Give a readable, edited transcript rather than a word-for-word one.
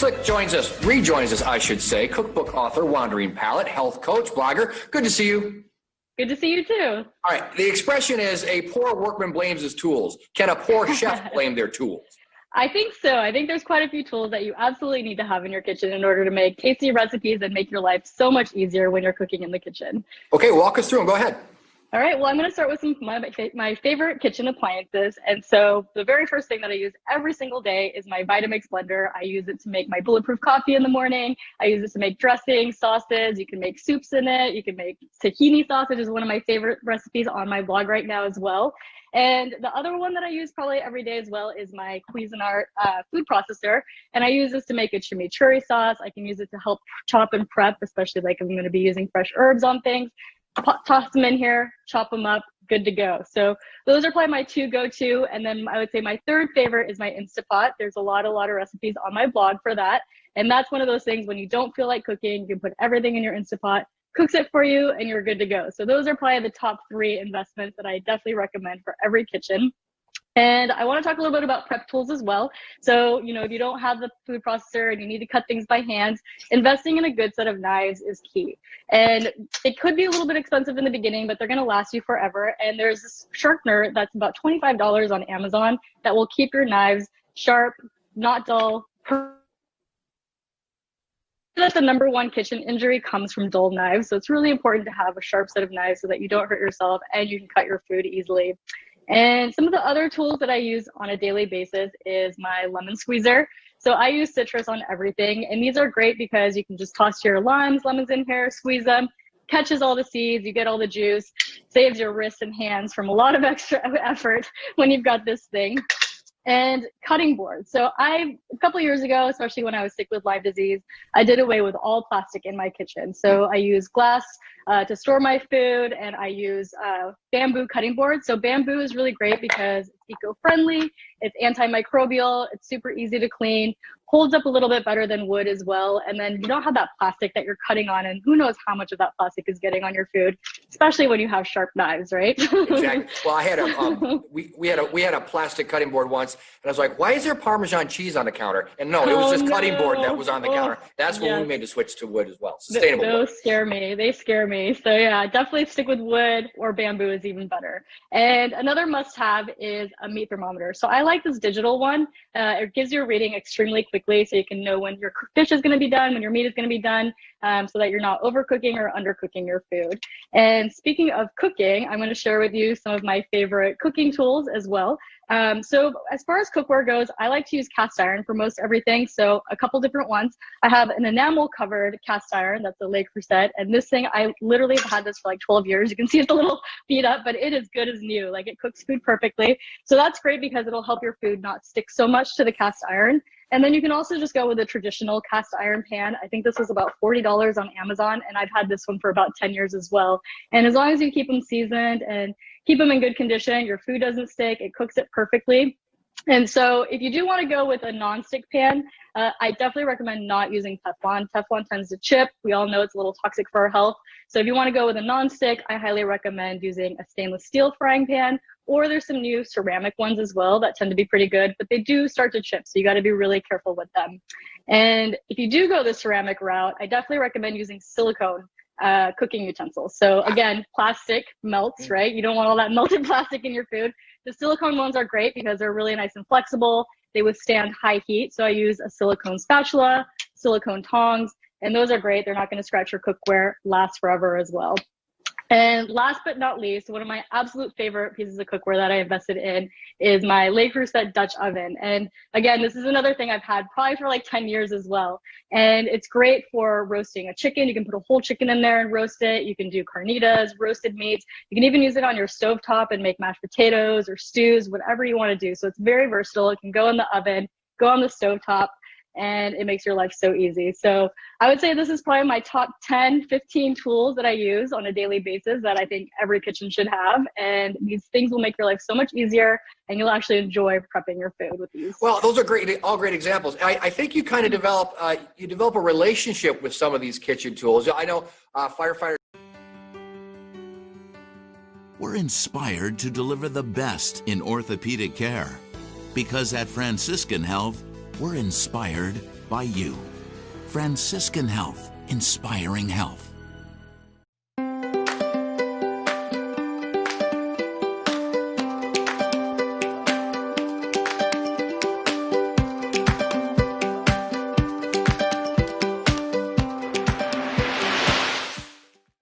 Rejoins us, I should say, cookbook author, wandering palate, health coach, blogger. Good to see you. Good to see you too. All right, the expression is a poor workman blames his tools. Can a poor chef blame their tools? I think so. I think there's quite a few tools that you absolutely need to have in your kitchen in order to make tasty recipes and make your life so much easier when you're cooking in the kitchen. Okay, walk us through them. Go ahead. All right, well, I'm going to start with some of my favorite kitchen appliances. And so the very first thing that I use every single day is my Vitamix blender. I use it to make my bulletproof coffee in the morning. I use it to make dressing, sauces. You can make soups in it. You can make tahini sausage, is one of my favorite recipes on my blog right now as well. And the other one that I use probably every day as well is my Cuisinart food processor. And I use this to make a chimichurri sauce. I can use it to help chop and prep, especially like if I'm going to be using fresh herbs on things. Toss them in here, chop them up, good to go. So those are probably my two go-to. And then I would say my third favorite is my Instapot. There's a lot of recipes on my blog for that. And that's one of those things when you don't feel like cooking, you can put everything in your Instapot, cooks it for you, and you're good to go. So those are probably the top three investments that I definitely recommend for every kitchen. And I want to talk a little bit about prep tools as well. So, if you don't have the food processor and you need to cut things by hand, investing in a good set of knives is key. And it could be a little bit expensive in the beginning, but they're going to last you forever. And there's this sharpener that's about $25 on Amazon that will keep your knives sharp, not dull. That the number one kitchen injury comes from dull knives. So it's really important to have a sharp set of knives so that you don't hurt yourself and you can cut your food easily. And some of the other tools that I use on a daily basis is my lemon squeezer. So I use citrus on everything. And these are great because you can just toss your lemons in here, squeeze them, catches all the seeds, you get all the juice, saves your wrists and hands from a lot of extra effort when you've got this thing. And cutting boards. So a couple of years ago, especially when I was sick with Lyme disease, I did away with all plastic in my kitchen. So I use glass to store my food, and I use bamboo cutting boards. So bamboo is really great because it's eco-friendly, it's antimicrobial, it's super easy to clean, holds up a little bit better than wood as well. And then you don't have that plastic that you're cutting on, and who knows how much of that plastic is getting on your food, especially when you have sharp knives, right? Exactly. Well, I had we had a plastic cutting board once, and I was like, why is there Parmesan cheese on the counter? And no, it was this cutting board that was on the counter. That's when we made the switch to wood as well. Sustainable. Those scare me. They scare me. So yeah, definitely stick with wood, or bamboo is even better. And another must-have is a meat thermometer. So I like this digital one. It gives you a reading extremely quickly, so you can know when your fish is going to be done, when your meat is going to be done, so that you're not overcooking or undercooking your food. And speaking of cooking, I'm going to share with you some of my favorite cooking tools as well. So as far as cookware goes, I like to use cast iron for most everything. So a couple different ones. I have an enamel covered cast iron. That's a Le Creuset. And this thing, I literally have had this for like 12 years. You can see it's a little beat up, but it is good as new. Like, it cooks food perfectly. So that's great because it'll help your food not stick so much to the cast iron. And then you can also just go with a traditional cast iron pan. I think this was about $40 on Amazon, and I've had this one for about 10 years as well. And as long as you keep them seasoned and keep them in good condition, your food doesn't stick, it cooks it perfectly. And so if you do want to go with a non-stick pan, I definitely recommend not using Teflon. Teflon tends to chip. We all know it's a little toxic for our health. So if you want to go with a non-stick, I highly recommend using a stainless steel frying pan, or there's some new ceramic ones as well that tend to be pretty good, but they do start to chip. So you got to be really careful with them. And if you do go the ceramic route, I definitely recommend using silicone cooking utensils. So again, plastic melts, right? You don't want all that melted plastic in your food. The silicone ones are great because they're really nice and flexible. They withstand high heat. So I use a silicone spatula, silicone tongs, and those are great. They're not going to scratch your cookware, last forever as well. And last but not least, one of my absolute favorite pieces of cookware that I invested in is my Le Creuset Dutch oven. And again, this is another thing I've had probably for like 10 years as well. And it's great for roasting a chicken. You can put a whole chicken in there and roast it. You can do carnitas, roasted meats. You can even use it on your stovetop and make mashed potatoes or stews, whatever you want to do. So it's very versatile. It can go in the oven, go on the stovetop, and it makes your life so easy. So I would say this is probably my top 10, 15 tools that I use on a daily basis that I think every kitchen should have. And these things will make your life so much easier, and you'll actually enjoy prepping your food with these. Well, those are great, all great examples. I think you kind of develop a relationship with some of these kitchen tools. I know firefighters. We're inspired to deliver the best in orthopedic care because at Franciscan Health, we're inspired by you. Franciscan Health, inspiring health.